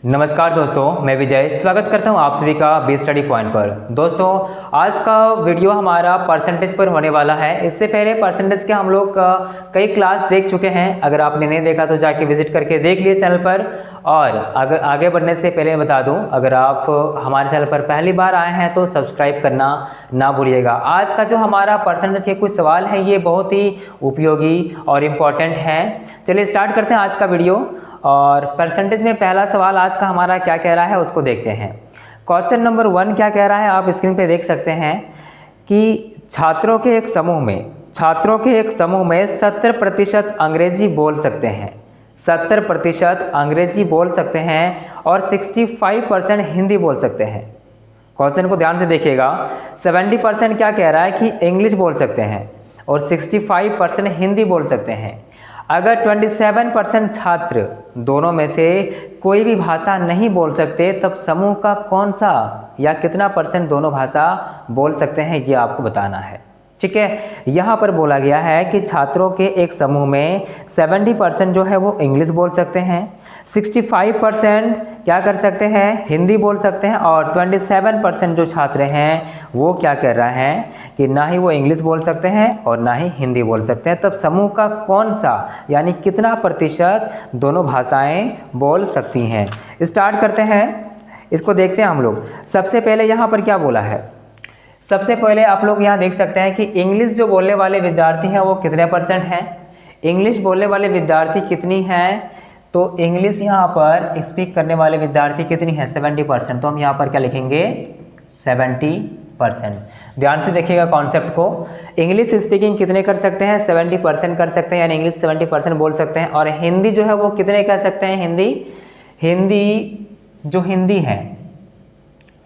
नमस्कार दोस्तों, मैं विजय स्वागत करता हूं आप सभी का बी स्टडी पॉइंट पर। दोस्तों, आज का वीडियो हमारा परसेंटेज पर होने वाला है। इससे पहले परसेंटेज के हम लोग कई क्लास देख चुके हैं। अगर आपने नहीं देखा तो जाके विजिट करके देख लिए चैनल पर। और अगर आगे बढ़ने से पहले बता दूं, अगर आप हमारे चैनल पर पहली बार आए हैं तो सब्सक्राइब करना ना भूलिएगा। आज का जो हमारा परसेंटेज के कुछ सवाल हैं ये बहुत ही उपयोगी और इम्पोर्टेंट है। चलिए स्टार्ट करते हैं आज का वीडियो। और परसेंटेज में पहला सवाल आज का हमारा क्या कह रहा है उसको देखते हैं। क्वेश्चन नंबर 1 क्या कह रहा है, आप स्क्रीन पे देख सकते हैं कि छात्रों के एक समूह में 70% अंग्रेजी बोल सकते हैं, 70% अंग्रेजी बोल सकते हैं और 65% हिंदी बोल सकते हैं। क्वेश्चन को ध्यान से देखिएगा। 70% क्या कह रहा है कि इंग्लिश बोल सकते हैं और 65% हिंदी बोल सकते हैं। अगर 27% छात्र दोनों में से कोई भी भाषा नहीं बोल सकते, तब समूह का कौन सा या कितना परसेंट दोनों भाषा बोल सकते हैं ये आपको बताना है। ठीक है, यहाँ पर बोला गया है कि छात्रों के एक समूह में 70% जो है वो इंग्लिश बोल सकते हैं, 65% क्या कर सकते हैं, हिंदी बोल सकते हैं, और 27% जो छात्र हैं वो क्या कर रहे हैं कि ना ही वो इंग्लिश बोल सकते हैं और ना ही हिंदी बोल सकते हैं। तब समूह का कौन सा यानी कितना प्रतिशत दोनों भाषाएं बोल सकती हैं। स्टार्ट करते हैं, इसको देखते हैं हम लोग। सबसे पहले यहाँ पर क्या बोला है, सबसे पहले आप लोग यहाँ देख सकते हैं कि इंग्लिश जो बोलने वाले विद्यार्थी हैं वो कितने परसेंट हैं। इंग्लिश बोलने वाले विद्यार्थी कितनी हैं, तो इंग्लिश यहाँ पर स्पीक करने वाले विद्यार्थी कितनी है, 70%। तो हम यहाँ पर क्या लिखेंगे, 70%। ध्यान से देखिएगा कॉन्सेप्ट को। इंग्लिश स्पीकिंग कितने कर सकते हैं, 70% कर सकते हैं, यानी इंग्लिश 70% बोल सकते हैं। और हिंदी जो है वो कितने कर सकते हैं,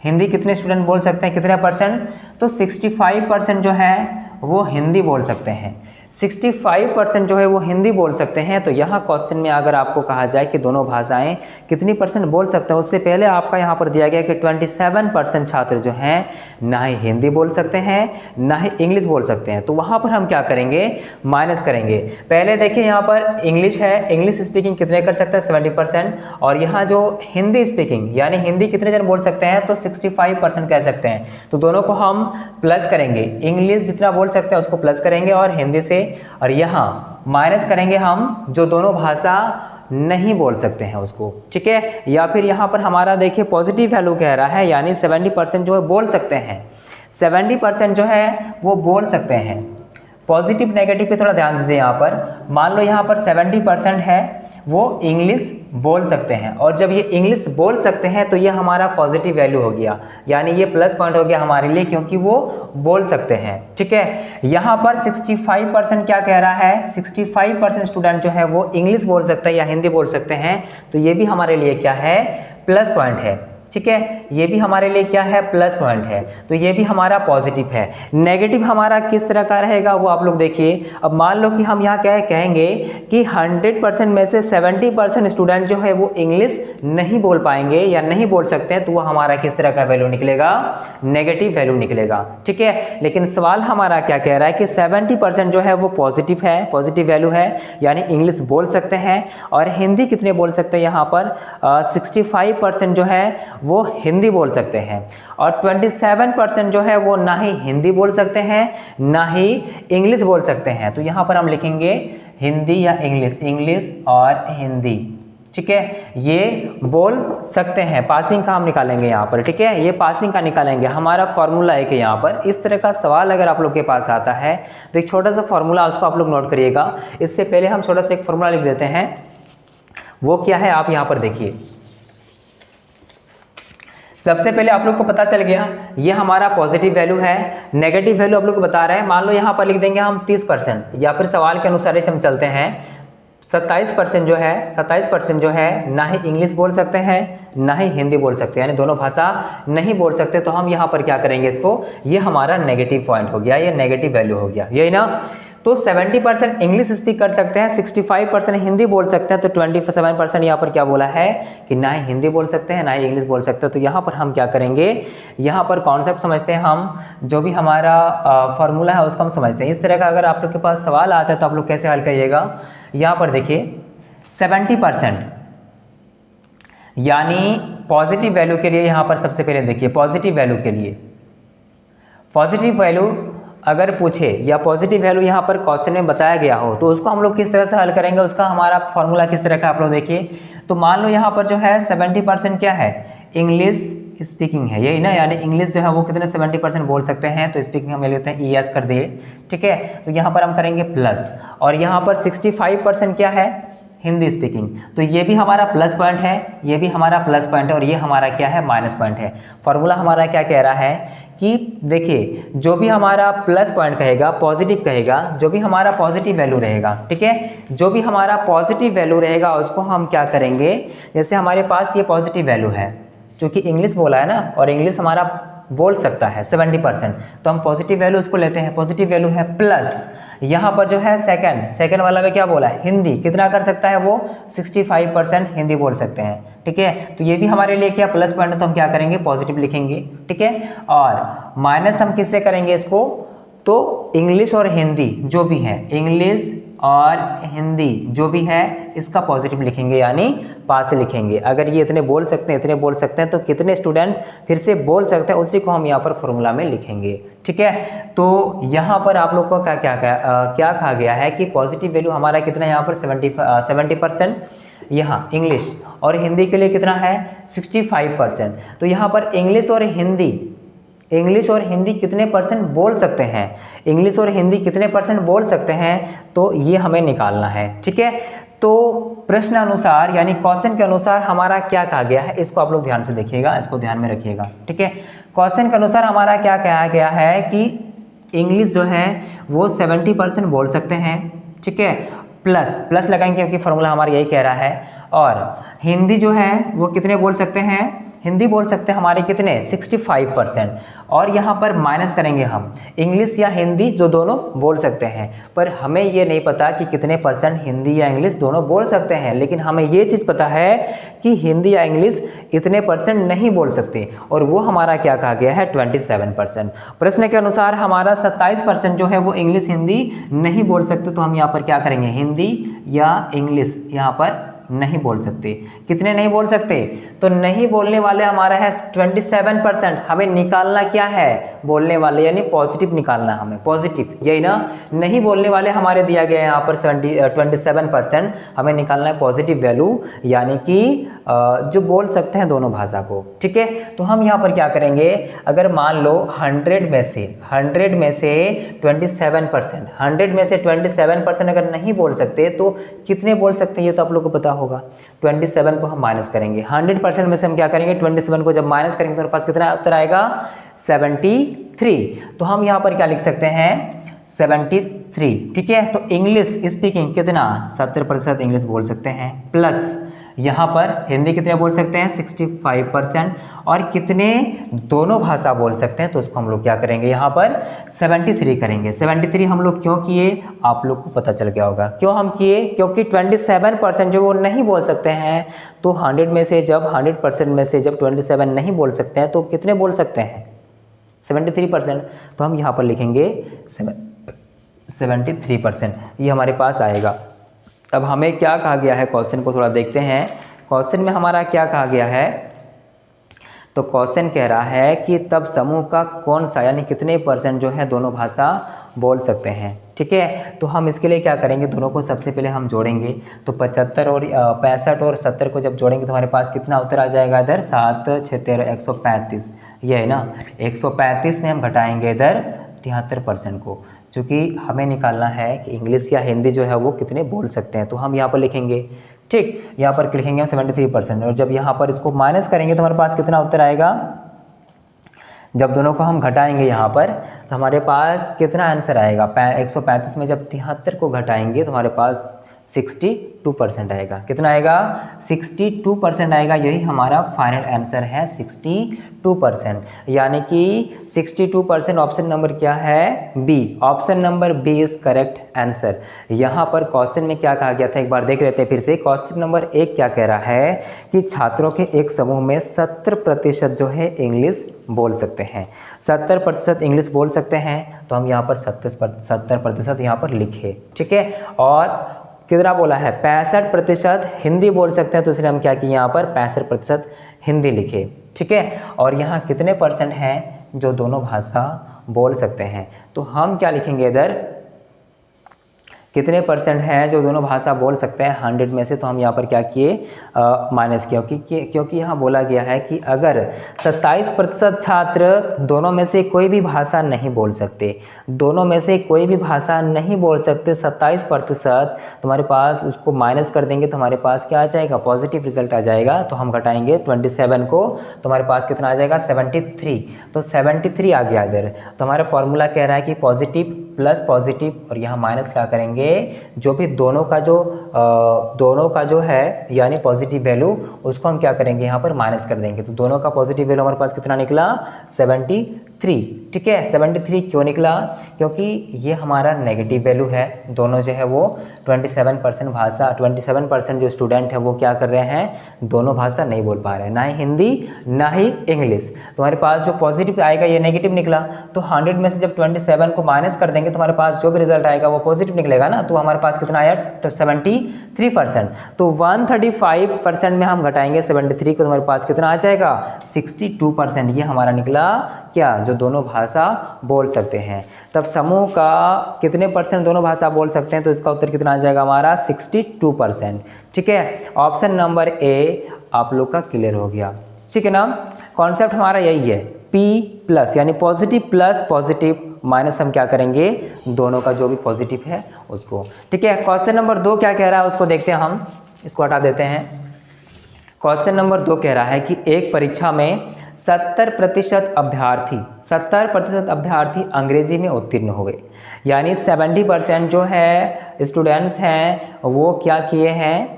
हिंदी कितने स्टूडेंट बोल सकते हैं, कितने परसेंट, तो 65% जो है वो हिंदी बोल सकते हैं। 65% जो है वो हिंदी बोल सकते हैं। तो यहाँ क्वेश्चन में अगर आपको कहा जाए कि दोनों भाषाएं कितनी परसेंट बोल सकते हैं, उससे पहले आपका यहाँ पर दिया गया कि 27% छात्र जो हैं ना ही हिंदी बोल सकते हैं ना ही इंग्लिश बोल सकते हैं। तो वहाँ पर हम क्या करेंगे, माइनस करेंगे। पहले देखिए यहाँ पर इंग्लिश है, इंग्लिश स्पीकिंग कितने कर सकते हैं, 70%। और यहाँ जो हिंदी स्पीकिंग यानी हिंदी कितने जन बोल सकते हैं, तो 65% कह सकते हैं। तो दोनों को हम प्लस करेंगे, इंग्लिश जितना बोल सकते हैं उसको प्लस करेंगे और हिंदी से, और यहाँ माइनस करेंगे हम जो दोनों भाषा नहीं बोल सकते हैं उसको। ठीक है, या फिर यहाँ पर हमारा देखिए पॉजिटिव वैल्यू कह रहा है, यानी 70% जो है बोल सकते हैं, 70% जो है वो बोल सकते हैं। पॉजिटिव नेगेटिव पे थोड़ा ध्यान दीजिए। यहाँ पर मान लो यहाँ पर 70% है वो इंग्लिश बोल सकते हैं, और जब ये इंग्लिश बोल सकते हैं तो ये हमारा पॉजिटिव वैल्यू हो गया, यानी ये प्लस पॉइंट हो गया हमारे लिए, क्योंकि वो बोल सकते हैं। ठीक है, यहाँ पर 65% क्या कह रहा है, 65% स्टूडेंट जो है वो इंग्लिश बोल सकते हैं या हिंदी बोल सकते हैं। तो ये भी हमारे लिए क्या है, प्लस पॉइंट है। ठीक है, ये भी हमारे लिए क्या है, प्लस पॉइंट है। तो ये भी हमारा पॉजिटिव है। नेगेटिव हमारा किस तरह का रहेगा वो आप लोग देखिए। अब मान लो कि हम यहाँ क्या कहेंगे कि 100% में से 70% स्टूडेंट जो है वो इंग्लिश नहीं बोल पाएंगे या नहीं बोल सकते हैं, तो वो हमारा किस तरह का वैल्यू निकलेगा, नेगेटिव वैल्यू निकलेगा। ठीक है, लेकिन सवाल हमारा क्या कह रहा है कि 70% जो है वो पॉजिटिव है, पॉजिटिव वैल्यू है, यानी इंग्लिश बोल सकते हैं। और हिंदी कितने बोल सकते हैं, यहाँ पर 65% जो है वो हिंदी बोल सकते हैं, और 27% जो है वो ना ही हिंदी बोल सकते हैं ना ही इंग्लिश बोल सकते हैं। तो यहाँ पर हम लिखेंगे हिंदी या इंग्लिश, इंग्लिश और हिंदी। ठीक है, ये बोल सकते हैं। पासिंग का हम निकालेंगे यहाँ पर। ठीक है, ये पासिंग का निकालेंगे। हमारा फॉर्मूला एक है यहाँ पर। इस तरह का सवाल अगर आप लोग के पास आता है तो एक छोटा सा फॉर्मूला, उसको आप लोग नोट करिएगा। इससे पहले हम छोटा सा एक फॉर्मूला लिख देते हैं। वो क्या है, आप यहाँ पर देखिए। सबसे पहले आप लोग को पता चल गया ये हमारा पॉजिटिव वैल्यू है। नेगेटिव वैल्यू आप लोग को बता रहे हैं, मान लो यहाँ पर लिख देंगे हम 30%, या फिर सवाल के अनुसार हम चलते हैं। 27% जो है ना ही इंग्लिश बोल सकते हैं ना ही हिंदी बोल सकते हैं, यानी दोनों भाषा नहीं बोल सकते। तो हम यहाँ पर क्या करेंगे, इसको, ये हमारा नेगेटिव पॉइंट हो गया, ये नेगेटिव वैल्यू हो गया, यही ना। तो 70% इंग्लिश स्पीक कर सकते हैं, 65% हिंदी बोल सकते हैं। तो 27% यहाँ पर क्या बोला है कि ना ही हिंदी बोल सकते हैं ना ही इंग्लिश बोल सकते हैं। तो यहाँ पर हम क्या करेंगे, यहाँ पर कॉन्सेप्ट समझते हैं हम, जो भी हमारा फॉर्मूला है उसको हम समझते हैं। इस तरह का अगर आप लोग के पास सवाल आता है तो आप लोग कैसे हल करिएगा। यहाँ पर देखिए 70%, यानी पॉजिटिव वैल्यू के लिए यहाँ पर सबसे पहले देखिए, पॉजिटिव वैल्यू के लिए, पॉजिटिव वैल्यू अगर पूछे या पॉजिटिव वैल्यू यहाँ पर क्वेश्चन में बताया गया हो तो उसको हम लोग किस तरह से हल करेंगे, उसका हमारा फॉर्मूला किस तरह का आप लोग देखिए। तो मान लो यहाँ पर जो है 70% क्या है, इंग्लिश स्पीकिंग है, यही ना, यानी इंग्लिश जो है वो कितने 70% बोल सकते हैं, तो स्पीकिंग हम ले लेते हैं ES कर दिए, ठीक है। तो यहाँ पर हम करेंगे प्लस, और यहाँ पर 65% क्या है, हिंदी स्पीकिंग, तो ये भी हमारा प्लस पॉइंट है, ये भी हमारा प्लस पॉइंट है, और ये हमारा क्या है, माइनस पॉइंट है। फॉर्मूला हमारा क्या कह रहा है कि देखिए जो भी हमारा प्लस पॉइंट कहेगा, पॉजिटिव कहेगा, जो भी हमारा पॉजिटिव वैल्यू रहेगा, ठीक है, जो भी हमारा पॉजिटिव वैल्यू रहेगा उसको हम क्या करेंगे, जैसे हमारे पास ये पॉजिटिव वैल्यू है, क्योंकि इंग्लिश बोला है ना, और इंग्लिश हमारा बोल सकता है 70%, तो हम पॉजिटिव वैल्यू उसको लेते हैं, पॉजिटिव वैल्यू है प्लस, यहाँ पर जो है सेकंड वाला में क्या बोला है, हिंदी कितना कर सकता है वो 65% हिंदी बोल सकते हैं, ठीक है। तो ये भी हमारे लिए क्या प्लस पॉइंट है, तो हम क्या करेंगे, पॉजिटिव लिखेंगे, ठीक है। और माइनस हम किससे करेंगे इसको, तो इंग्लिश और हिंदी जो भी है, इंग्लिश और हिंदी जो भी है इसका पॉजिटिव लिखेंगे, यानी पास से लिखेंगे। अगर ये इतने बोल सकते हैं, इतने बोल सकते हैं, तो कितने स्टूडेंट फिर से बोल सकते हैं, उसी को हम यहाँ पर फॉर्मूला में लिखेंगे, ठीक है। तो यहाँ पर आप लोग को क्या कहा गया है कि पॉजिटिव वैल्यू हमारा कितना यहाँ पर 70%, यहाँ इंग्लिश और हिंदी के लिए कितना है 65%। तो यहाँ पर इंग्लिश और हिंदी कितने परसेंट बोल सकते हैं, इंग्लिश और हिंदी कितने परसेंट बोल सकते हैं, तो ये हमें निकालना है, ठीक है। तो प्रश्न अनुसार यानी क्वेश्चन के अनुसार हमारा क्या कहा गया है, इसको आप लोग ध्यान से देखिएगा, इसको ध्यान में रखिएगा, ठीक है। क्वेश्चन के अनुसार हमारा क्या कहा गया है कि इंग्लिश जो है वो 70% बोल सकते हैं, ठीक है, प्लस लगाएंगे क्योंकि फॉर्मूला हमारा यही कह रहा है। और हिंदी जो है वो कितने बोल सकते हैं, हिंदी बोल सकते हैं हमारे कितने 65%, और यहाँ पर माइनस करेंगे हम इंग्लिश या हिंदी जो दोनों बोल सकते हैं, पर हमें ये नहीं पता कि कितने परसेंट हिंदी या इंग्लिश दोनों बोल सकते हैं, लेकिन हमें ये चीज़ पता है कि हिंदी या इंग्लिश इतने परसेंट नहीं बोल सकते, और वो हमारा क्या कहा गया है 27%। प्रश्न के अनुसार हमारा 27% जो है वो इंग्लिश हिंदी नहीं बोल सकते, तो हम यहाँ पर क्या करेंगे, हिंदी या इंग्लिश यहाँ पर नहीं बोल सकते। कितने नहीं बोल सकते, तो नहीं बोलने वाले हमारा है 27%, हमें निकालना क्या है, बोलने वाले, यानी पॉजिटिव निकालना है हमें, पॉजिटिव, यही ना। नहीं बोलने वाले हमारे दिया गया है यहाँ पर 27%, हमें निकालना है पॉजिटिव वैल्यू, यानी कि जो बोल सकते हैं दोनों भाषा को, ठीक है। तो हम यहाँ पर क्या करेंगे, अगर मान लो 100 में से 27%, 100 में से 27% अगर नहीं बोल सकते तो कितने बोल सकते हैं, ये तो आप लोग को पता होगा। 27 को हम माइनस करेंगे, 100% में से हम क्या करेंगे, 27 को जब माइनस करेंगे तो हमारे पास कितना उत्तर आएगा 73। तो हम यहाँ पर क्या लिख सकते हैं 73, ठीक है। तो इंग्लिश स्पीकिंग कितना 70% इंग्लिश बोल सकते हैं, प्लस यहाँ पर हिंदी कितने बोल सकते हैं 65%, और कितने दोनों भाषा बोल सकते हैं, तो उसको हम लोग क्या करेंगे यहाँ पर 73 करेंगे। 73 हम लोग क्यों किए, आप लोग को पता चल गया होगा क्यों हम किए, क्योंकि 27% जो वो नहीं बोल सकते हैं, तो 100% में से जब 27 नहीं बोल सकते हैं तो कितने बोल सकते हैं 73%, तो हम यहाँ पर लिखेंगे 73%, ये हमारे पास आएगा। अब हमें क्या कहा गया है, क्वेश्चन को थोड़ा देखते हैं। क्वेश्चन में हमारा क्या कहा गया है, तो क्वेश्चन कह रहा है कि तब समूह का कौन सा, यानी कितने परसेंट जो है दोनों भाषा बोल सकते हैं, ठीक है। तो हम इसके लिए क्या करेंगे, दोनों को सबसे पहले हम जोड़ेंगे, तो 65 और 70 को जब जोड़ेंगे तो हमारे पास कितना उत्तर आ जाएगा इधर 7 6 13 135, ये है ना। 135 में हम घटाएंगे इधर 73% को, क्योंकि हमें निकालना है कि इंग्लिश या हिंदी जो है वो कितने बोल सकते हैं, तो हम यहाँ पर लिखेंगे, ठीक, यहाँ पर लिखेंगे 73%, और जब यहाँ पर इसको माइनस करेंगे तो हमारे पास कितना उत्तर आएगा, जब दोनों को हम घटाएंगे यहाँ पर तो हमारे पास कितना आंसर आएगा, 135 में जब 73 को घटाएंगे तो हमारे पास 62% आएगा। कितना आएगा 62% आएगा, यही हमारा फाइनल आंसर है 62%, यानी कि 62% ऑप्शन नंबर क्या है B, option number B is correct answer. यहाँ पर क्वेश्चन में क्या कहा गया था एक बार देख लेते हैं फिर से। क्वेश्चन नंबर 1 क्या कह रहा है कि छात्रों के एक समूह में 70% जो है इंग्लिश बोल सकते हैं, 70% इंग्लिश बोल सकते हैं, तो हम यहाँ पर 70% यहाँ पर लिखे, ठीक है। और कितना बोला है 65% हिंदी बोल सकते हैं, तो इसलिए हम क्या किए यहाँ पर 65% हिंदी लिखे। ठीक है, और यहाँ कितने परसेंट हैं जो दोनों भाषा बोल सकते हैं, तो हम क्या लिखेंगे इधर, कितने परसेंट हैं जो दोनों भाषा बोल सकते हैं 100 में से, तो हम यहाँ पर क्या किए माइनस किया, क्योंकि यहाँ बोला गया है कि अगर 27% छात्र दोनों में से कोई भी भाषा नहीं बोल सकते, दोनों में से कोई भी भाषा नहीं बोल सकते 27%, तुम्हारे पास उसको माइनस कर देंगे तो हमारे पास क्या आ जाएगा, पॉजिटिव रिजल्ट आ जाएगा। तो हम घटाएंगे 27 को, तो हमारे पास कितना आ जाएगा 73, तो 73 आ गया इधर। तो हमारा फॉर्मूला कह रहा है कि पॉजिटिव प्लस पॉजिटिव, और यहाँ माइनस क्या करेंगे, जो भी दोनों का जो है यानी पॉजिटिव वैल्यू, उसको हम क्या करेंगे यहाँ पर माइनस कर देंगे। तो दोनों का पॉजिटिव वैल्यू हमारे पास कितना निकला 73। ठीक है, 73 क्यों निकला, क्योंकि ये हमारा नेगेटिव वैल्यू है। दोनों जो है वो 27% जो स्टूडेंट है वो क्या कर रहे हैं, दोनों भाषा नहीं बोल पा रहे हैं, ना ही हिंदी ना ही इंग्लिश। तुम्हारे पास जो पॉजिटिव आएगा ये नेगेटिव निकला, तो 100 में से जब 27 को माइनस कर देंगे तो हमारे पास जो भी रिजल्ट आएगा वो पॉजिटिव निकलेगा ना। तो हमारे पास कितना आया 73%, तो 135% में हम घटाएंगे 73 को, तुम्हारे पास कितना आ जाएगा 62%। ये हमारा निकला क्या, जो दोनों भाषा बोल सकते हैं। तब समूह का कितने परसेंट दोनों भाषा बोल सकते हैं, तो इसका उत्तर कितना आ जाएगा हमारा 62%। ठीक है, ऑप्शन नंबर ए आप लोग का क्लियर हो गया। ठीक है ना, कॉन्सेप्ट हमारा यही है, P प्लस यानी पॉजिटिव प्लस पॉजिटिव माइनस हम क्या करेंगे, दोनों का जो भी पॉजिटिव है उसको। ठीक है, क्वेश्चन नंबर 2 क्या कह रहा है उसको देखते हैं हम, इसको हटा देते हैं। क्वेश्चन नंबर 2 कह रहा है कि एक परीक्षा में 70% अभ्यर्थी अंग्रेजी में उत्तीर्ण हुए, यानी 70% जो है स्टूडेंट्स हैं वो क्या किए हैं,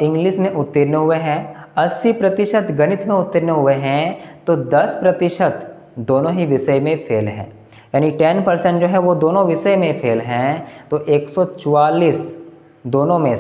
इंग्लिश में उत्तीर्ण हुए हैं। 80% गणित में उत्तीर्ण हुए हैं, तो 10% दोनों ही विषय में फेल हैं, यानी 10% जो है वो दोनों विषय में फेल हैं। तो 144 दोनों में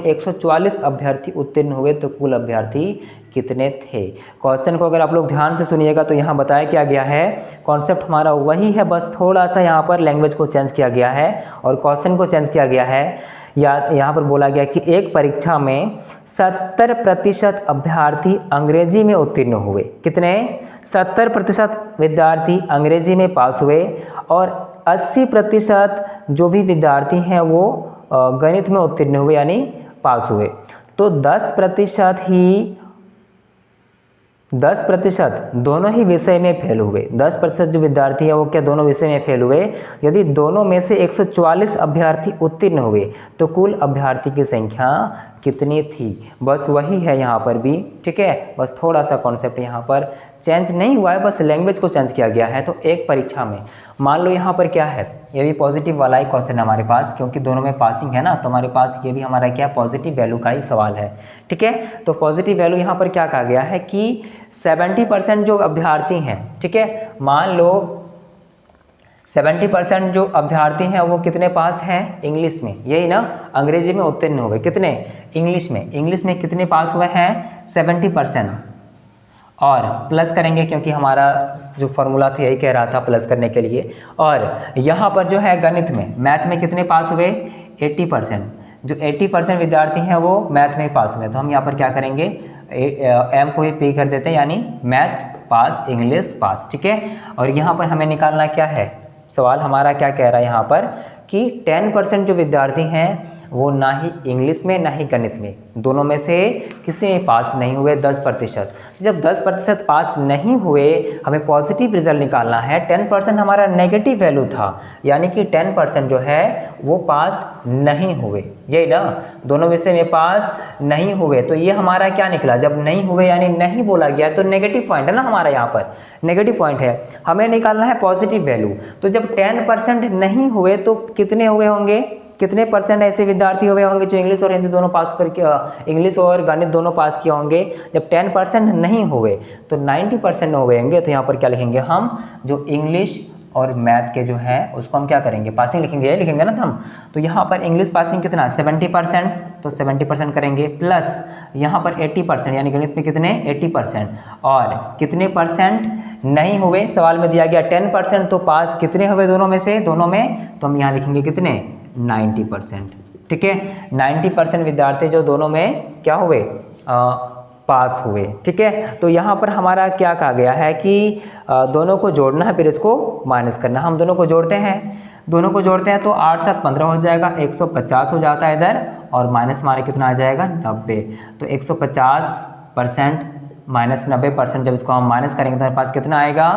144 अभ्यर्थी उत्तीर्ण हुए, तो कुल अभ्यर्थी कितने थे। क्वेश्चन को अगर आप लोग ध्यान से सुनिएगा तो यहाँ बताया क्या गया है, कॉन्सेप्ट हमारा वही है, बस थोड़ा सा यहाँ पर लैंग्वेज को चेंज किया गया है और क्वेश्चन को चेंज किया गया है। यहाँ पर बोला गया कि एक परीक्षा में 70% अभ्यर्थी अंग्रेजी में उत्तीर्ण हुए, कितने 70% विद्यार्थी अंग्रेजी में पास हुए, और 80% जो भी विद्यार्थी हैं वो गणित में उत्तीर्ण हुए यानी पास हुए। तो 10% दोनों ही विषय में फेल हुए, 10% जो विद्यार्थी है वो क्या दोनों विषय में फेल हुए। यदि दोनों में से 144 अभ्यर्थी उत्तीर्ण हुए तो कुल अभ्यर्थी की संख्या कितनी थी, बस वही है यहाँ पर भी। ठीक है, बस थोड़ा सा कॉन्सेप्ट यहाँ पर चेंज नहीं हुआ है, बस लैंग्वेज को चेंज किया गया है। तो एक परीक्षा में मान लो यहाँ पर क्या है, ये भी पॉजिटिव वाला ही क्वेश्चन है हमारे पास, क्योंकि दोनों में पासिंग है ना, तो हमारे पास ये भी हमारा क्या पॉजिटिव वैल्यू का ही सवाल है। ठीक है, तो पॉजिटिव वैल्यू यहाँ पर क्या कहा गया है कि 70% जो अभ्यर्थी हैं, ठीक है, मान लो 70% जो अभ्यर्थी हैं वो कितने पास हैं इंग्लिश में, यही ना, अंग्रेजी में उत्तीर्ण हुए, कितने इंग्लिश में कितने पास हुए हैं 70%, और प्लस करेंगे क्योंकि हमारा जो फॉर्मूला था यही कह रहा था प्लस करने के लिए। और यहाँ पर जो है गणित में मैथ में कितने पास हुए 80%, जो 80% विद्यार्थी हैं वो मैथ में पास हुए, तो हम यहाँ पर क्या करेंगे एम को ही पे कर देते हैं, यानी मैथ पास इंग्लिश पास। ठीक है, और यहाँ पर हमें निकालना क्या है, सवाल हमारा क्या कह रहा है यहाँ पर कि 10% जो विद्यार्थी हैं वो ना ही इंग्लिश में ना ही गणित में, दोनों में से किसी में पास नहीं हुए 10%। जब 10% पास नहीं हुए हमें पॉजिटिव रिजल्ट निकालना है, 10% हमारा नेगेटिव वैल्यू था, यानी कि 10% जो है वो पास नहीं हुए, यही ना, दोनों विषय में पास नहीं हुए। तो ये हमारा क्या निकला, जब नहीं हुए यानी नहीं बोला गया तो नेगेटिव पॉइंट है ना, हमारा यहाँ पर नेगेटिव पॉइंट है, हमें निकालना है पॉजिटिव वैल्यू। तो जब 10% नहीं हुए तो कितने हुए होंगे, कितने परसेंट ऐसे विद्यार्थी हुए होंगे जो इंग्लिश और हिंदी दोनों पास करके, इंग्लिश और गणित दोनों पास किए होंगे। जब 10% नहीं हुए तो 90% हुए होंगे। तो यहाँ पर क्या लिखेंगे हम, जो इंग्लिश और मैथ के जो है उसको हम क्या करेंगे, पासिंग लिखेंगे, ये लिखेंगे ना हम। तो यहाँ पर इंग्लिश पासिंग कितना 70%, तो 70% करेंगे, प्लस यहाँ पर 80% यानी गणित में कितने 80%, और कितने परसेंट नहीं हुए, सवाल में दिया गया 10%, तो पास कितने हुए दोनों में से, दोनों में, तो हम यहाँ लिखेंगे कितने 90%। ठीक है, 90% विद्यार्थी जो दोनों में क्या हुए, पास हुए। ठीक है, तो यहाँ पर हमारा क्या कहा गया है कि दोनों को जोड़ना है, फिर इसको माइनस करना। हम दोनों को जोड़ते हैं, तो 8 7 15 हो जाएगा, 150 हो जाता है इधर, और माइनस हमारे कितना आ जाएगा 90। तो 150% माइनस 90%, जब इसको हम माइनस करेंगे तो हमारे पास कितना आएगा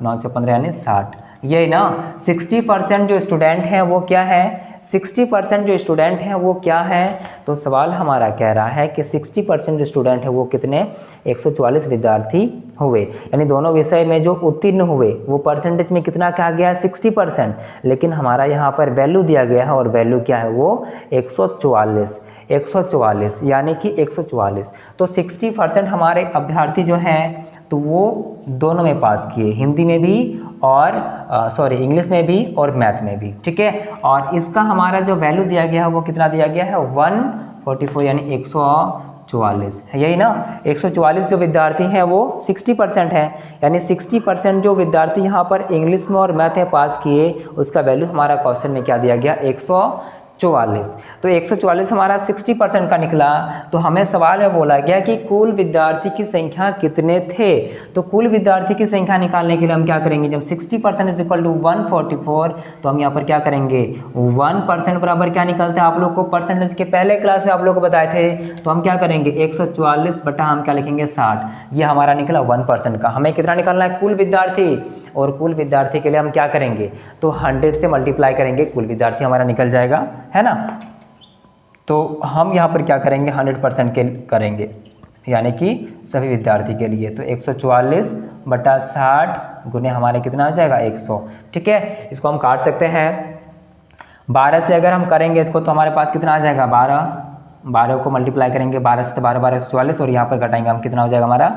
915 यानी 60। यही ना 60% जो स्टूडेंट हैं वो क्या है, 60% जो स्टूडेंट हैं वो क्या है, तो सवाल हमारा कह रहा है कि 60% जो स्टूडेंट है वो कितने 144 विद्यार्थी हुए, यानी दोनों विषय में जो उत्तीर्ण हुए वो परसेंटेज में कितना कहा गया है 60%, लेकिन हमारा यहाँ पर वैल्यू दिया गया है और वैल्यू क्या है वो 144 यानी कि 144। तो 60% हमारे अभ्यर्थी जो हैं तो वो दोनों में पास किए, हिंदी में भी और इंग्लिश में भी और मैथ में भी। ठीक है, और इसका हमारा जो वैल्यू दिया गया है वो कितना दिया गया है 144 यानी 144 है, यही ना। 144 जो विद्यार्थी हैं वो 60% है, यानी 60% जो विद्यार्थी यहाँ पर इंग्लिश में और मैथ में पास किए उसका वैल्यू हमारा क्वेश्चन में क्या दिया गया 144। तो 144 हमारा 60% का निकला। तो हमें सवाल में बोला गया कि कुल विद्यार्थी की संख्या कितने थे, तो कुल विद्यार्थी की संख्या निकालने के लिए हम क्या करेंगे, जब 60% इज इक्वल टू 144 तो हम यहाँ पर क्या करेंगे 1% बराबर क्या निकलता है, आप लोग को परसेंटेज के पहले क्लास में आप लोग को बताए थे, तो हम क्या करेंगे 144 बटा हम क्या लिखेंगे 60, ये हमारा निकला 1% का। हमें कितना निकालना है कुल विद्यार्थी, और कुल विद्यार्थी के लिए हम क्या करेंगे तो 100 से मल्टीप्लाई करेंगे, कुल विद्यार्थी हमारा निकल जाएगा, है ना। तो हम यहाँ पर क्या करेंगे 100% के करेंगे, यानी कि सभी विद्यार्थी के लिए। तो 144 बटा 60 गुने हमारे कितना आ जाएगा 100। ठीक है, इसको हम काट सकते हैं, 12 से अगर हम करेंगे इसको तो हमारे पास कितना आ जाएगा 12 को मल्टीप्लाई करेंगे 12 से, तो 12 144, और यहाँ पर घटाएंगे हम कितना हो जाएगा हमारा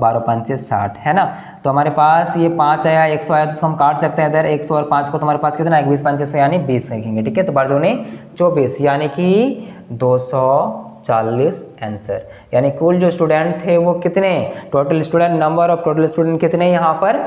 12 5 से 60, है ना। तो हमारे पास ये 5 आया 100 आया, तो उसको हम काट सकते हैं इधर 100 और 5 को, तो हमारे पास कितना है 20 5 600 यानी 20 लिखेंगे। ठीक है, तो 12 दूनी 24 यानी कि 240 आंसर, यानी कुल जो स्टूडेंट थे वो कितने, total student number of total student कितने यहाँ पर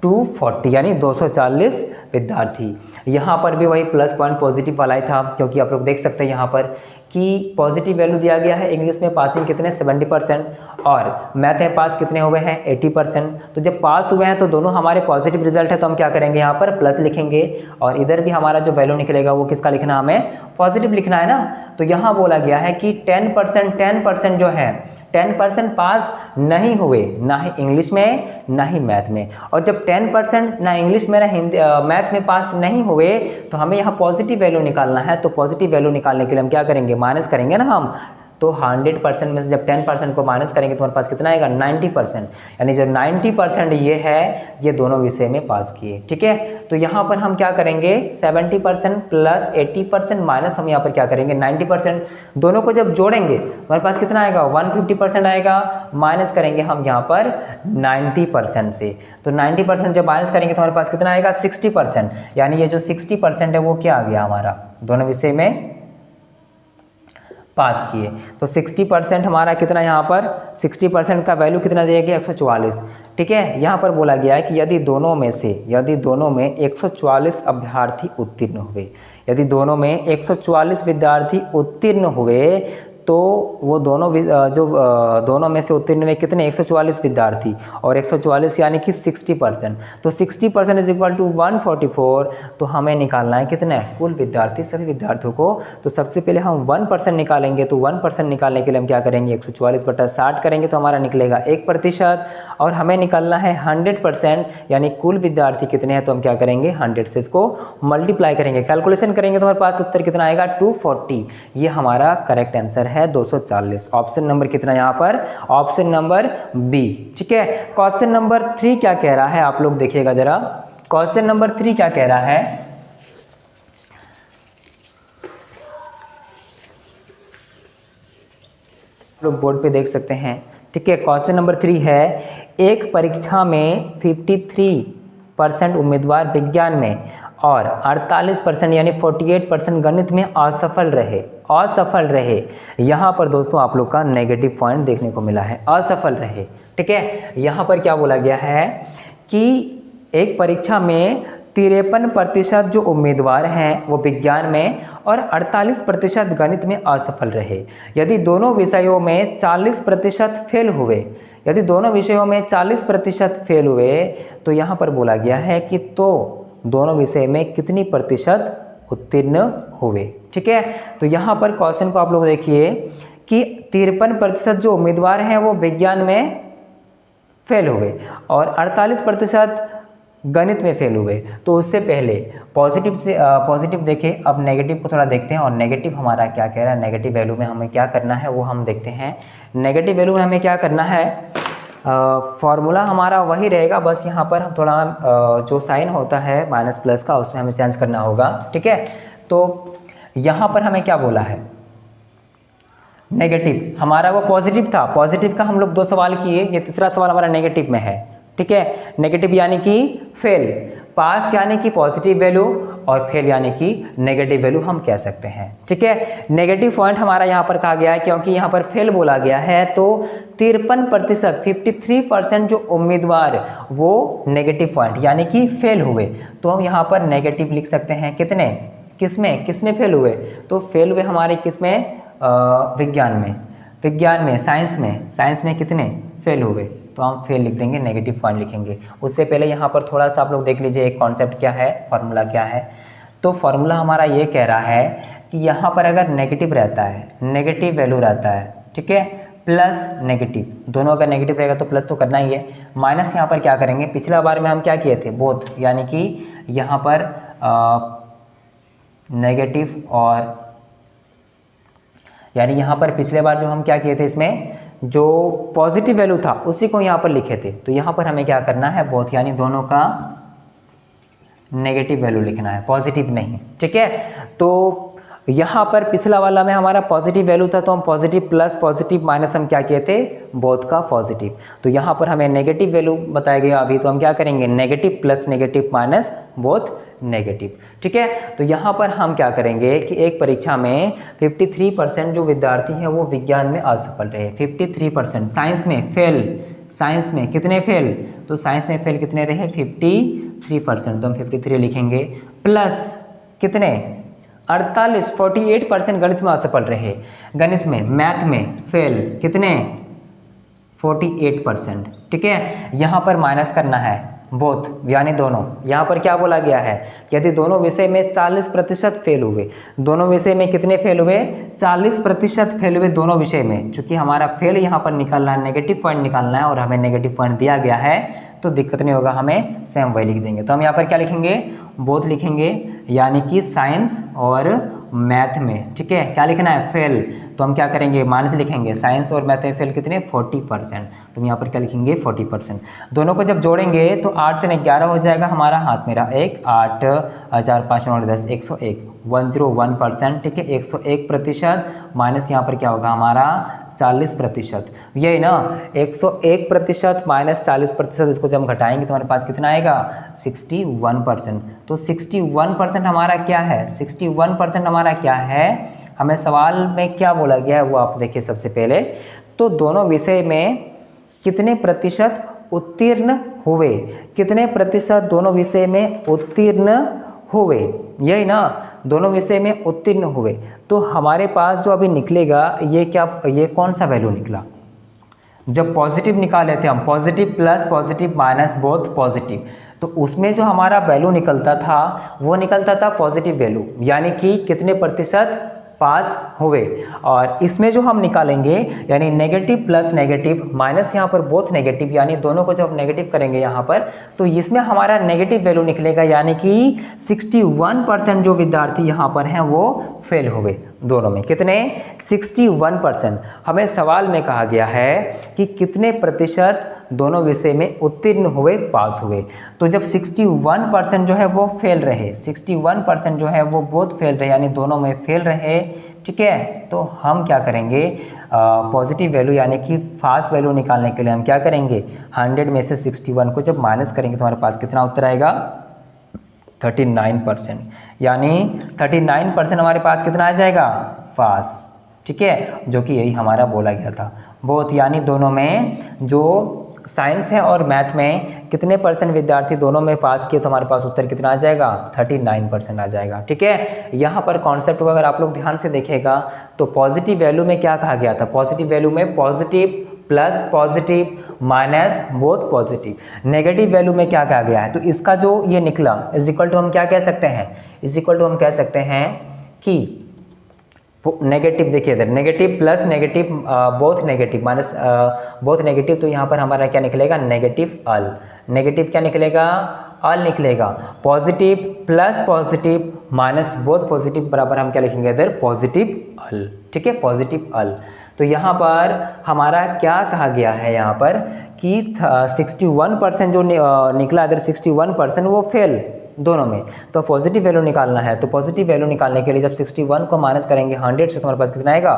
240 यानी 240 विद्यार्थी। यहाँ पर भी वही प्लस पॉइंट पॉजिटिव वाला ही था, क्योंकि आप लोग देख सकते हैं यहाँ पर कि पॉजिटिव वैल्यू दिया गया है, इंग्लिश में पासिंग कितने 70% और मैथ में पास कितने हुए हैं 80%। तो जब पास हुए हैं तो दोनों हमारे पॉजिटिव रिजल्ट है, तो हम क्या करेंगे यहाँ पर प्लस लिखेंगे, और इधर भी हमारा जो वैल्यू निकलेगा वो किसका लिखना, हमें पॉजिटिव लिखना है ना। तो यहाँ बोला गया है कि 10% जो है 10% पास नहीं हुए, ना ही इंग्लिश में ना ही मैथ में, और जब 10% ना इंग्लिश में ना हिंदी मैथ में पास नहीं हुए तो हमें यहाँ पॉजिटिव वैल्यू निकालना है। तो पॉजिटिव वैल्यू निकालने के लिए हम क्या करेंगे माइनस करेंगे ना हम, तो 100% में से जब 10% को माइनस करेंगे तो हमारे पास कितना आएगा 90%, यानी जो 90% ये है ये दोनों विषय में पास किए। ठीक है, तो यहाँ पर हम क्या करेंगे 70% प्लस 80% माइनस हम यहाँ पर क्या करेंगे 90%, दोनों को जब जोड़ेंगे हमारे पास कितना आएगा 150% आएगा, माइनस करेंगे हम यहाँ पर 90% से, तो 90% जब माइनस करेंगे तो हमारे पास कितना आएगा 60%, यानी ये जो 60% है वो क्या आ गया हमारा दोनों विषय में पास किए। तो 60% हमारा कितना यहाँ पर 60% का वैल्यू कितना दिया गया 144। ठीक है, यहाँ पर बोला गया है कि यदि दोनों में 144 अभ्यर्थी उत्तीर्ण हुए, यदि दोनों में 144 विद्यार्थी उत्तीर्ण हुए तो वो दोनों में से उत्तीर्ण में कितने 144 विद्यार्थी, और 144 यानी कि 60%, तो 60% इज इक्वल टू 144। तो हमें निकालना है कितना है कुल विद्यार्थी सभी विद्यार्थियों को। तो सबसे पहले हम 1% निकालेंगे, तो 1% निकालने के लिए हम क्या करेंगे 144 बटा 60 करेंगे तो हमारा निकलेगा 1%, और हमें निकालना है 100% यानी कुल विद्यार्थी कितने हैं, तो हम क्या करेंगे 100 से इसको मल्टीप्लाई करेंगे, कैलकुलेशन करेंगे तो हमारे पास उत्तर कितना आएगा 240। ये हमारा करेक्ट आंसर है 240। ऑप्शन नंबर कितना यहाँ पर, ऑप्शन नंबर बी। ठीक है, क्वेश्चन नंबर 3 क्या कह रहा है आप लोग देखिएगा जरा, क्वेश्चन नंबर 3 क्या कह रहा है, लोग बोर्ड पे देख सकते हैं। ठीक है, क्वेश्चन नंबर 3 है, एक परीक्षा में 53% उम्मीदवार विज्ञान में और 48% यानी 48% गणित में असफल रहे। यहाँ पर दोस्तों आप लोग का नेगेटिव पॉइंट देखने को मिला है, असफल रहे। ठीक है, यहाँ पर क्या बोला गया है कि एक परीक्षा में 53% जो उम्मीदवार हैं वो विज्ञान में और 48% गणित में असफल रहे। यदि दोनों विषयों में 40% फेल हुए, यदि दोनों विषयों में 40% फेल हुए तो यहाँ पर बोला गया है कि तो दोनों विषय में कितनी प्रतिशत उत्तीर्ण हुए। ठीक है, तो यहाँ पर क्वेश्चन को आप लोग देखिए कि 53% जो उम्मीदवार हैं वो विज्ञान में फेल हुए और 48% गणित में फेल हुए। तो उससे पहले पॉजिटिव देखें, अब नेगेटिव को थोड़ा देखते हैं और नेगेटिव हमारा क्या कह रहा है, नेगेटिव वैल्यू में हमें क्या करना है वो हम देखते हैं। नेगेटिव वैल्यू में हमें क्या करना है, फॉर्मूला हमारा वही रहेगा, बस यहाँ पर हम थोड़ा जो साइन होता है माइनस प्लस का उसमें हमें चेंज करना होगा। ठीक है, तो यहाँ पर हमें क्या बोला है, नेगेटिव हमारा वो पॉजिटिव था, पॉजिटिव का हम लोग 2 सवाल किए, ये तीसरा सवाल हमारा नेगेटिव में है। ठीक है, नेगेटिव यानी कि फेल, पास यानी कि पॉजिटिव वैल्यू और फेल यानी कि नेगेटिव वैल्यू हम कह सकते हैं। ठीक है, नेगेटिव पॉइंट हमारा यहाँ पर कहा गया है क्योंकि यहाँ पर फेल बोला गया है, तो 53% 53% जो उम्मीदवार वो नेगेटिव पॉइंट यानी कि फेल हुए, तो हम यहाँ पर नेगेटिव लिख सकते हैं। कितने, किसमें फेल हुए, तो फेल हुए हमारे किसमें, विज्ञान में, साइंस में कितने फेल हुए, तो हम फेल लिख देंगे, नेगेटिव पॉइंट लिखेंगे। उससे पहले यहाँ पर थोड़ा सा आप लोग देख लीजिए एक कॉन्सेप्ट क्या है, फॉर्मूला क्या है। तो फॉर्मूला हमारा ये कह रहा है कि यहाँ पर अगर नेगेटिव रहता है, नेगेटिव वैल्यू रहता है, ठीक है, प्लस नेगेटिव, दोनों अगर नेगेटिव रहेगा तो प्लस तो करना ही है, माइनस यहाँ पर क्या करेंगे, पिछला बार में हम क्या किए थे, बोथ, यानी कि यहाँ पर नेगेटिव और यानी यहाँ पर पिछले बार जो हम क्या किए थे, इसमें जो पॉजिटिव वैल्यू था उसी को यहाँ पर लिखे थे, तो यहाँ पर हमें क्या करना है, बोथ यानी दोनों का नेगेटिव वैल्यू लिखना है, पॉजिटिव नहीं। ठीक है, तो यहाँ पर पिछला वाला में हमारा पॉजिटिव वैल्यू था, तो हम पॉजिटिव प्लस पॉजिटिव माइनस हम क्या किए थे, बोथ का पॉजिटिव। तो यहाँ पर हमें नेगेटिव वैल्यू बताया गया अभी, तो हम क्या करेंगे, negative plus negative minus both negative. ठीक है, तो यहाँ पर हम क्या करेंगे कि एक परीक्षा में 53% जो विद्यार्थी हैं वो विज्ञान में असफल रहे, 53%, साइंस में फेल, साइंस में कितने फेल, तो साइंस में फेल कितने रहे, 53%, तो हम 53 लिखेंगे, प्लस कितने 48% गणित में असफल रहे, गणित में, मैथ में फेल कितने 48%। ठीक है, यहाँ पर माइनस करना है, बोथ यानी दोनों, यहाँ पर क्या बोला गया है, यदि दोनों विषय में 40% फेल हुए, दोनों विषय में कितने फेल हुए, 40% फेल हुए दोनों विषय में। चूंकि हमारा फेल यहाँ पर निकालना है, नेगेटिव पॉइंट निकालना है और हमें नेगेटिव पॉइंट दिया गया है, तो दिक्कत नहीं होगा, हमें सेम वही लिख देंगे। तो हम यहाँ पर क्या लिखेंगे, बोथ लिखेंगे, यानी कि साइंस और मैथ में। ठीक है, क्या लिखना है, फेल, तो हम क्या करेंगे, माइनस लिखेंगे, साइंस और मैथ में फेल कितने 40%, तो हम यहाँ पर क्या लिखेंगे 40%। दोनों को जब जोड़ेंगे तो 8 से 11 हो जाएगा हमारा, हाथ मेरा 1, 8 4 5 9 10 101 101%। ठीक है, 101% माइनस यहाँ पर क्या होगा हमारा 40%, यही ना, 101% माइनस 40%, इसको जब हम घटाएंगे तो हमारे पास कितना आएगा 61%। तो 61% हमारा क्या है, 61% हमारा क्या है, हमें सवाल में क्या बोला गया है वो आप देखिए। सबसे पहले तो दोनों विषय में कितने प्रतिशत उत्तीर्ण हुए, कितने प्रतिशत दोनों विषय में उत्तीर्ण हुए, यही ना, दोनों विषय में उत्तीर्ण हुए। तो हमारे पास जो अभी निकलेगा ये क्या, ये कौन सा वैल्यू निकला, जब पॉजिटिव निकाले थे हम, positive plus positive minus both positive, तो उसमें जो हमारा वैल्यू निकलता था वो निकलता था पॉजिटिव वैल्यू, यानी कि कितने प्रतिशत पास हुए। और इसमें जो हम निकालेंगे यानी नेगेटिव प्लस नेगेटिव माइनस यहाँ पर बोथ नेगेटिव, यानी दोनों को जब नेगेटिव करेंगे यहाँ पर, तो इसमें हमारा नेगेटिव वैल्यू निकलेगा, यानी कि 61% जो विद्यार्थी यहाँ पर हैं वो फेल हुए दोनों में, कितने 61%। हमें सवाल में कहा गया है कि कितने प्रतिशत दोनों विषय में उत्तीर्ण हुए, पास हुए। तो जब 61% जो है वो फेल रहे, 61% जो है वो बोथ फेल रहे, यानी दोनों में फेल रहे। ठीक है, तो हम क्या करेंगे, पॉजिटिव वैल्यू यानी कि फास्ट वैल्यू निकालने के लिए हम क्या करेंगे, 100 में से 61 को जब माइनस करेंगे तो हमारे पास कितना उत्तर आएगा 39%, यानी 39% हमारे पास कितना आ जाएगा फास्ट। ठीक है, जो कि यही हमारा बोला गया था, बोथ यानी दोनों में जो साइंस है और मैथ में कितने परसेंट विद्यार्थी दोनों में पास किए, तो हमारे पास उत्तर कितना आ जाएगा, 39% आ जाएगा। ठीक है, यहाँ पर कॉन्सेप्ट को अगर आप लोग ध्यान से देखेगा तो पॉजिटिव वैल्यू में क्या कहा गया था, पॉजिटिव वैल्यू में positive plus positive minus both positive. Negative value में क्या कहा गया है, तो इसका जो ये निकला इज इक्वल टू हम क्या कह सकते हैं, इज इक्वल टू हम कह सकते हैं कि नेगेटिव, देखिए इधर negative plus negative both negative minus both negative, तो यहाँ पर हमारा क्या निकलेगा, नेगेटिव अल। नेगेटिव क्या निकलेगा, अल निकलेगा। Positive plus positive minus both positive बराबर हम क्या लिखेंगे इधर, पॉजिटिव अल। ठीक है, पॉजिटिव अल। तो यहाँ पर हमारा क्या कहा गया है यहाँ पर कि 61% जो निकला इधर 61% वो फेल दोनों में। तो पॉजिटिव वैल्यू निकालना है, तो पॉजिटिव वैल्यू निकालने के लिए जब 61 को माइनस करेंगे 100 से, तुम्हारे पास कितना आएगा,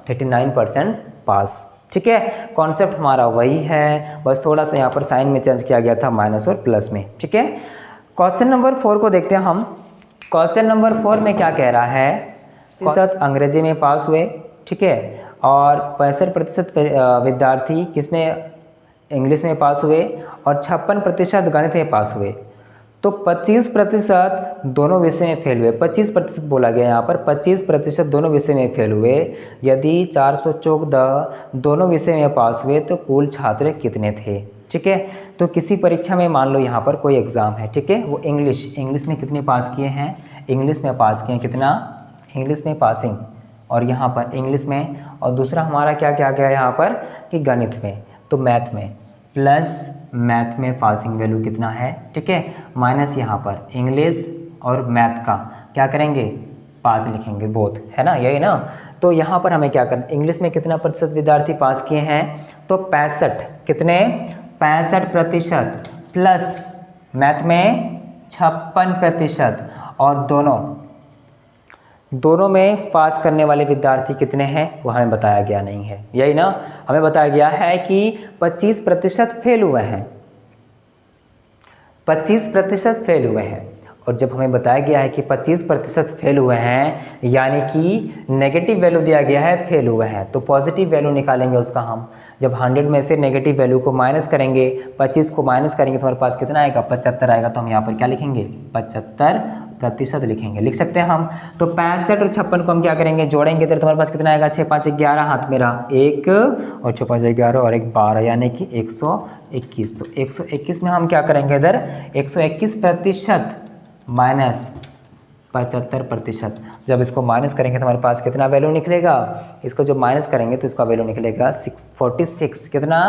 39% पास। ठीक है, कॉन्सेप्ट हमारा वही है, बस थोड़ा सा यहाँ पर साइन में चेंज किया गया था माइनस और प्लस में। ठीक है, क्वेश्चन नंबर 4 को देखते हैं हम। क्वेश्चन नंबर 4 में क्या कह रहा है, प्रतिशत अंग्रेजी में पास हुए, ठीक है, और 65% विद्यार्थी किसमें, इंग्लिश में पास हुए, और 56% गणित में पास हुए। तो 25% दोनों विषय में फेल हुए, 25% बोला गया यहाँ पर, 25% दोनों विषय में फेल हुए। यदि 414 दोनों विषय में पास हुए तो कुल छात्र कितने थे। ठीक है, तो किसी परीक्षा में मान लो यहाँ पर कोई एग्ज़ाम है, ठीक है, वो इंग्लिश में कितने पास किए हैं, इंग्लिश में पास किए हैं कितना, इंग्लिश में पासिंग, और यहाँ पर इंग्लिश में, और दूसरा हमारा क्या क्या गया यहाँ पर कि गणित में, तो मैथ में, प्लस मैथ में पासिंग वैल्यू कितना है, ठीक है, माइनस यहाँ पर इंग्लिश और मैथ का क्या करेंगे, पास लिखेंगे बोथ, है ना, यही ना। तो यहाँ पर हमें क्या करना, इंग्लिश में कितना प्रतिशत विद्यार्थी पास किए हैं, तो 65, कितने, 65%, प्लस मैथ में 56%, और दोनों में पास करने वाले विद्यार्थी कितने हैं वो हमें बताया गया नहीं है, यही ना, हमें बताया गया है कि 25% फेल हुए हैं, 25% फेल हुए हैं। और जब हमें बताया गया है कि 25% फेल हुए हैं, यानी कि नेगेटिव वैल्यू दिया गया है फेल हुए हैं, तो पॉजिटिव वैल्यू निकालेंगे उसका हम। जब 100 में से नेगेटिव वैल्यू को माइनस करेंगे, 25 को माइनस करेंगे तो हमारे पास कितना आएगा, 75 आएगा। तो हम यहाँ पर क्या लिखेंगे, 75% लिखेंगे, लिख सकते हैं हम। तो 65 और 56 को हम क्या करेंगे, जोड़ेंगे तो तुम्हारे पास कितना आएगा, 6 5 11, हाथ मेरा 1 और 6 5 11 और 1 12, यानी कि 121। तो 121 में हम क्या करेंगे इधर, 121% माइनस 75%। जब इसको माइनस करेंगे तो हमारे पास कितना वैल्यू निकलेगा, इसको जब माइनस करेंगे तो इसका वैल्यू निकलेगा 46, कितना,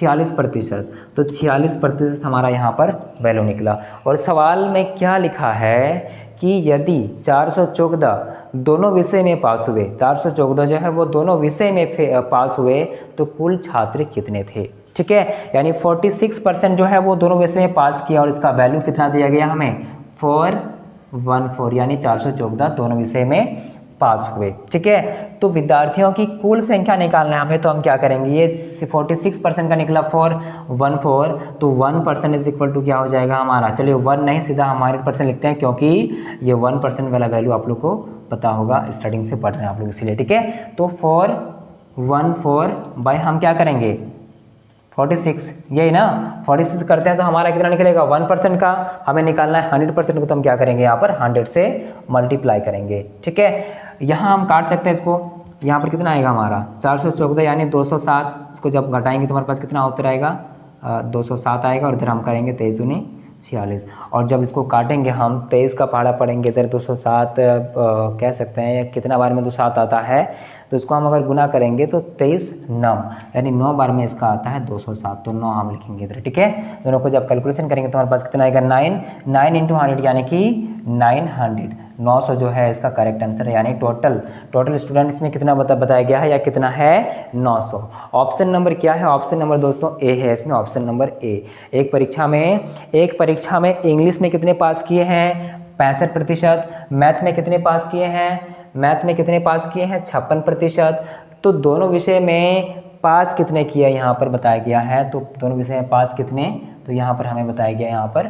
46%। तो 46% हमारा यहाँ पर वैल्यू निकला। और सवाल में क्या लिखा है कि यदि 414 दोनों विषय में पास हुए, 414 जो है वो दोनों विषय में पास हुए, तो कुल छात्र कितने थे। ठीक है, यानी 46% जो है वो दोनों विषय में पास किया, और इसका वैल्यू कितना दिया गया हमें, 414, यानी 414 दोनों विषय में पास हुए। ठीक है, तो विद्यार्थियों की कुल संख्या निकालना है हमें, तो हम क्या करेंगे, ये 46% का निकला 414, तो 1% इज इक्वल टू क्या हो जाएगा हमारा, चलिए 1 नहीं सीधा हम 100% लिखते हैं, क्योंकि ये 1% वाला वैल्यू आप लोग को पता होगा, स्टार्टिंग से पढ़ रहे हैं आप लोग इसलिए। ठीक है, तो 414 बाय हम क्या करेंगे 46, यही ना, 46 करते हैं तो हमारा कितना निकलेगा, 1% का हमें निकालना है, 100% को तो हम क्या करेंगे यहाँ पर 100 से मल्टीप्लाई करेंगे। ठीक है, यहाँ हम काट सकते हैं इसको, यहाँ पर कितना आएगा हमारा 414 यानी 207, इसको जब घटाएंगे तो हमारे पास कितना उत्तर आएगा, 207 आएगा, और इधर हम करेंगे 23 दूनी 46, और जब इसको काटेंगे हम 23 का पहाड़ा पड़ेंगे, इधर 207 कह सकते हैं, कितना बार में 207 आता है, तो इसको हम अगर गुना करेंगे तो 23 9, यानी 9 बार में इसका आता है 207, तो 9 हम लिखेंगे इधर। ठीक है, दोनों को जब कैलकुलेशन करेंगे तो हमारे पास कितना आएगा 9 इंटू 100, यानी कि 900, 900 जो है इसका करेक्ट आंसर है, यानी टोटल स्टूडेंट इसमें कितना बताया गया है, या कितना है 900। ऑप्शन नंबर क्या है, ऑप्शन नंबर दोस्तों ए है इसमें, ऑप्शन नंबर ए। एक परीक्षा में इंग्लिश में कितने पास किए हैं, 65%, मैथ में कितने पास किए हैं, मैथ में कितने पास किए हैं 56%। तो दोनों विषय में पास कितने किए यहाँ पर बताया गया है, तो दोनों विषय में पास कितने, तो यहाँ पर हमें बताया गया यहाँ पर,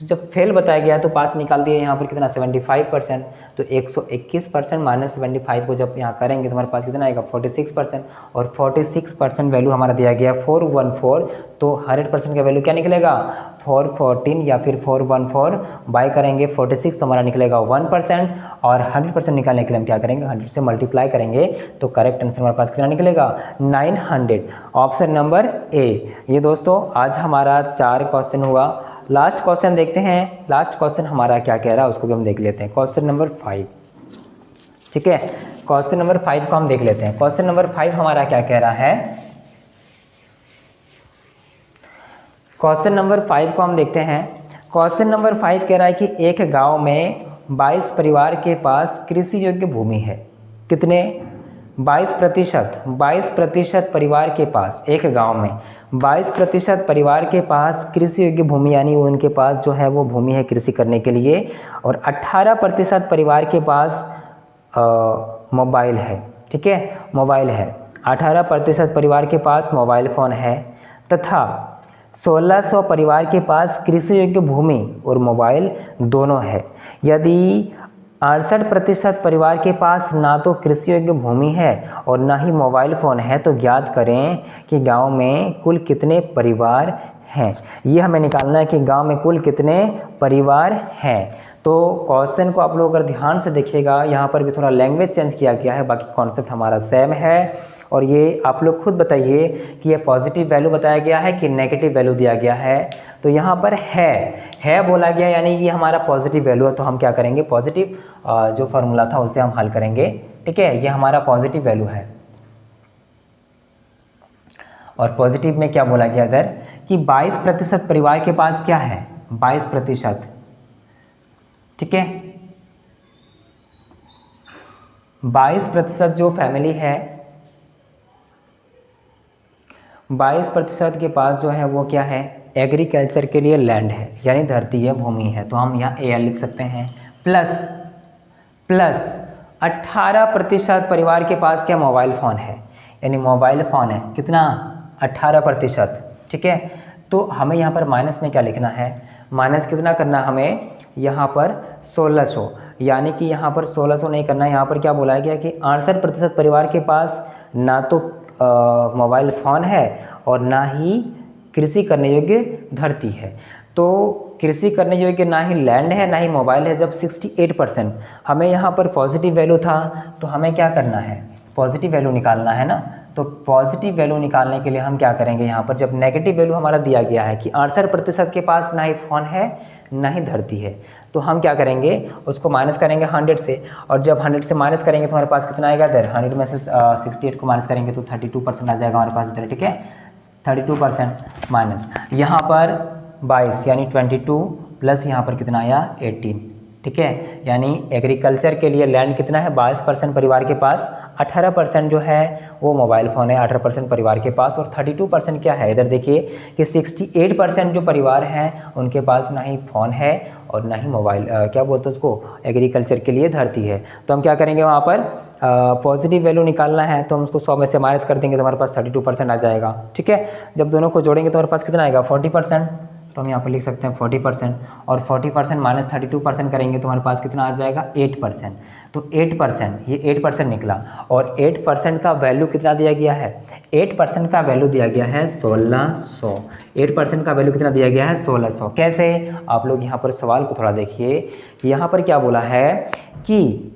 तो जब फेल बताया गया तो पास निकाल दिया यहाँ पर कितना 75%। तो 121% माइनस 75 को जब यहाँ करेंगे तो हमारे पास कितना आएगा 46%, और 46% वैल्यू हमारा दिया गया 414, तो 100% का वैल्यू क्या निकलेगा 414 या फिर 414 बाय करेंगे 46 तो हमारा निकलेगा 1%, और 100% निकालने के लिए हम क्या करेंगे 100 से मल्टीप्लाई करेंगे, तो करेक्ट आंसर हमारे पास कितना निकलेगा 900, ऑप्शन नंबर ए। ये दोस्तों आज हमारा 4 क्वेश्चन हुआ। लास्ट क्वेश्चन देखते हैं, लास्ट क्वेश्चन हमारा क्या कह रहा है उसको भी हम देख लेते हैं। क्वेश्चन नंबर 5, ठीक है, क्वेश्चन नंबर 5 को हम देख लेते हैं। क्वेश्चन नंबर 5 हमारा क्या कह रहा है, क्वेश्चन नंबर 5 को हम देखते हैं। क्वेश्चन नंबर 5 कह रहा है कि एक गांव में 22 परिवार के पास कृषि योग्य भूमि है। कितने 22% परिवार के पास, एक गांव में 22% परिवार के पास कृषि योग्य भूमि, यानी उनके पास जो है वो भूमि है कृषि करने के लिए, और 18% परिवार के पास मोबाइल है। ठीक है, मोबाइल है, 18% परिवार के पास मोबाइल फ़ोन है, तथा 1600 परिवार के पास कृषि योग्य भूमि और मोबाइल दोनों है। यदि 68% परिवार के पास ना तो कृषि योग्य भूमि है और ना ही मोबाइल फ़ोन है, तो ज्ञात करें कि गांव में कुल कितने परिवार हैं। ये हमें निकालना है कि गांव में कुल कितने परिवार हैं। तो क्वेश्चन को आप लोग अगर ध्यान से देखिएगा, यहाँ पर भी थोड़ा लैंग्वेज चेंज किया गया है, बाकी कॉन्सेप्ट हमारा सेम है। और ये आप लोग खुद बताइए कि ये पॉजिटिव वैल्यू बताया गया है कि नेगेटिव वैल्यू दिया गया है। तो यहाँ पर है बोला गया, यानी ये हमारा पॉजिटिव वैल्यू है, तो हम क्या करेंगे पॉजिटिव जो फार्मूला था उसे हम हल करेंगे। ठीक है, ये हमारा पॉजिटिव वैल्यू है। और पॉजिटिव में क्या बोला गया इधर कि 22% परिवार के पास क्या है 22%। ठीक है, 22% जो फैमिली है 22% के पास जो है वो क्या है एग्रीकल्चर के लिए लैंड है, यानी धरती है, भूमि है। तो हम यहाँ AL लिख सकते हैं। प्लस 18% परिवार के पास क्या मोबाइल फ़ोन है, यानी मोबाइल फ़ोन है कितना 18%। ठीक है, तो हमें यहाँ पर माइनस में क्या लिखना है, माइनस कितना करना हमें यहाँ पर 1600, यानी कि यहाँ पर 1600 नहीं करना है। यहाँ पर क्या बोला गया कि 68% परिवार के पास ना तो मोबाइल फ़ोन है और ना ही कृषि करने योग्य धरती है। तो कृषि करने योग्य ना ही लैंड है ना ही मोबाइल है। जब 68% हमें यहाँ पर पॉजिटिव वैल्यू था, तो हमें क्या करना है पॉजिटिव वैल्यू निकालना है ना। तो पॉजिटिव वैल्यू निकालने के लिए हम क्या करेंगे, यहाँ पर जब नेगेटिव वैल्यू हमारा दिया गया है कि 68% के पास ना ही फ़ोन है ना ही धरती है, तो हम क्या करेंगे उसको माइनस करेंगे 100 से। और जब 100 से माइनस करेंगे तो हमारे पास कितना आएगा इधर, 100 में से 68 को माइनस करेंगे तो 32% आ जाएगा हमारे पास इधर। ठीक है, 32% माइनस यहाँ पर 22 यानी 22 प्लस यहाँ पर कितना आया 18। ठीक है, यानी एग्रीकल्चर के लिए लैंड कितना है 22% परिवार के पास, 18% जो है वो मोबाइल फ़ोन है 18% परिवार के पास, और 32% क्या है इधर देखिए कि 68% जो परिवार हैं उनके पास ना ही फ़ोन है और ना ही मोबाइल क्या बोलते हैं उसको एग्रीकल्चर के लिए धरती है। तो हम क्या करेंगे वहाँ पर पॉजिटिव वैल्यू निकालना है, तो हम उसको 100 में से माइनस कर देंगे तो हमारे पास 32% आ जाएगा। ठीक है, जब दोनों को जोड़ेंगे तो हमारे पास कितना आएगा 40%। तो हम यहाँ पर लिख सकते हैं 40%, और 40% माइनस 32% करेंगे तो हमारे पास कितना आ जाएगा 8%। तो 8% ये 8% निकला, और 8% का वैल्यू कितना दिया गया है 8% का वैल्यू दिया गया है 1600। 8% का वैल्यू कितना दिया गया है 1600। कैसे, आप लोग यहाँ पर सवाल को थोड़ा देखिए कि यहाँ पर क्या बोला है कि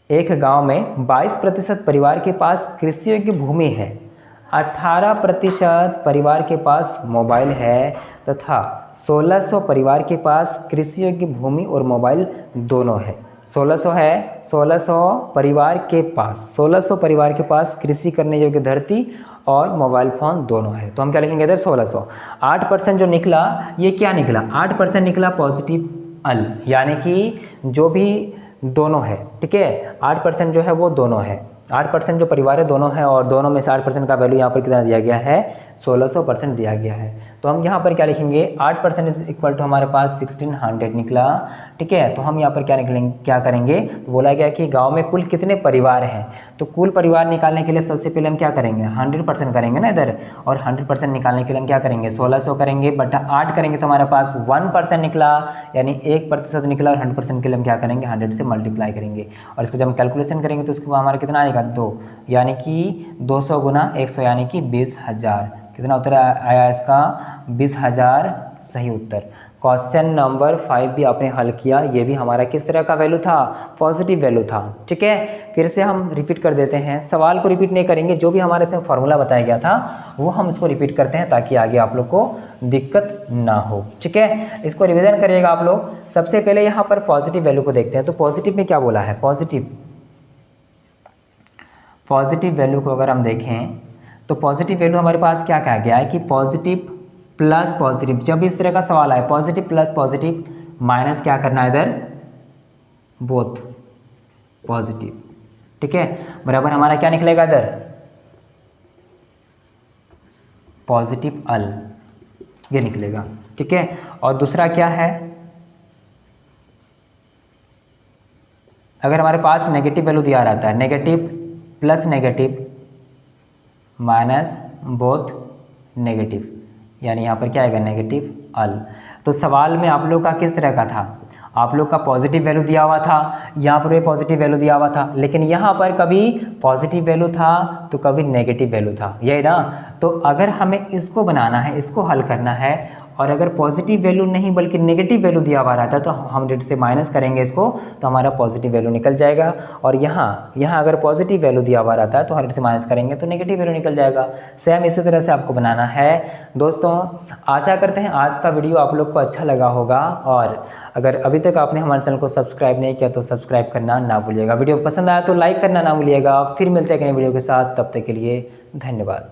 एक गांव में 22% परिवार के पास कृषि योग्य भूमि है, 18% परिवार के पास मोबाइल है, तथा 1600 परिवार के पास कृषि योग्य भूमि और मोबाइल दोनों है। 1600 है, 1600 परिवार के पास, 1600 परिवार के पास कृषि करने योग्य धरती और मोबाइल फ़ोन दोनों है। तो हम क्या लिखेंगे इधर 1600। 8% जो निकला ये क्या निकला 8% निकला पॉजिटिव अल, यानी कि जो भी दोनों है। ठीक है, 8% जो है वो दोनों है, 8% जो परिवार है दोनों है, और दोनों में से 8% का वैल्यू यहाँ पर कितना दिया गया है 1600% दिया गया है। तो हम यहाँ पर क्या लिखेंगे, 8% इज इक्वल टू हमारे पास 1600 निकला। ठीक है, तो हम यहाँ पर क्या करेंगे, तो बोला गया कि गांव में कुल कितने परिवार हैं, तो कुल परिवार निकालने के लिए सबसे पहले हम क्या करेंगे, 100% करेंगे ना इधर, और 100% निकालने के लिए हम क्या करेंगे, 1600 करेंगे बटा 8 करेंगे तो हमारे पास 1% निकला, यानी 1% निकला। और 100% के लिए हम क्या करेंगे, 100 से मल्टीप्लाई करेंगे, और इसको जब हम कैलकुलेशन करेंगे तो उसको हमारा कितना आएगा, 2, यानी कि 200 गुना 100 यानी कि 20,000। कितना उत्तर आया इसका, 20,000 सही उत्तर। क्वेश्चन नंबर 5 भी आपने हल किया, ये भी हमारा किस तरह का वैल्यू था, पॉजिटिव वैल्यू था। ठीक है, फिर से हम रिपीट कर देते हैं, सवाल को रिपीट नहीं करेंगे, जो भी हमारे से फॉर्मूला बताया गया था वो हम इसको रिपीट करते हैं ताकि आगे आप लोग को दिक्कत ना हो। ठीक है, इसको रिविजन करिएगा आप लोग। सबसे पहले यहाँ पर पॉजिटिव वैल्यू को देखते हैं, तो पॉजिटिव में क्या बोला है, पॉजिटिव वैल्यू को अगर हम देखें तो पॉजिटिव वैल्यू हमारे पास क्या कहा गया है कि पॉजिटिव प्लस पॉजिटिव, जब इस तरह का सवाल आए पॉजिटिव प्लस पॉजिटिव माइनस क्या करना है इधर, बोथ पॉजिटिव। ठीक है, बराबर हमारा क्या निकलेगा इधर, पॉजिटिव अल, ये निकलेगा। ठीक है, और दूसरा क्या है, अगर हमारे पास नेगेटिव वैल्यू दिया रहता है, negative plus negative minus both negative, यानी यहाँ पर क्या आएगा, नेगेटिव अल। तो सवाल में आप लोग का किस तरह का था, आप लोग का पॉजिटिव वैल्यू दिया हुआ था, यहाँ पर भी पॉजिटिव वैल्यू दिया हुआ था, लेकिन यहाँ पर कभी पॉजिटिव वैल्यू था तो कभी नेगेटिव वैल्यू था, यही ना। तो अगर हमें इसको बनाना है, इसको हल करना है, और अगर पॉजिटिव वैल्यू नहीं बल्कि नेगेटिव वैल्यू दिया हुआ रहता है तो हम 100 से माइनस करेंगे इसको, तो हमारा पॉजिटिव वैल्यू निकल जाएगा। और यहाँ अगर पॉजिटिव वैल्यू दिया हुआ रहता है तो 100 से माइनस करेंगे तो नेगेटिव वैल्यू निकल जाएगा। सेम इसी तरह से आपको बनाना है। दोस्तों, आशा करते हैं आज का वीडियो आप लोग को अच्छा लगा होगा, और अगर अभी तक आपने हमारे चैनल को सब्सक्राइब नहीं किया तो सब्सक्राइब करना ना भूलिएगा। वीडियो पसंद आया तो लाइक करना ना भूलिएगा। फिर मिलते हैं नए वीडियो के साथ, तब तक के लिए धन्यवाद।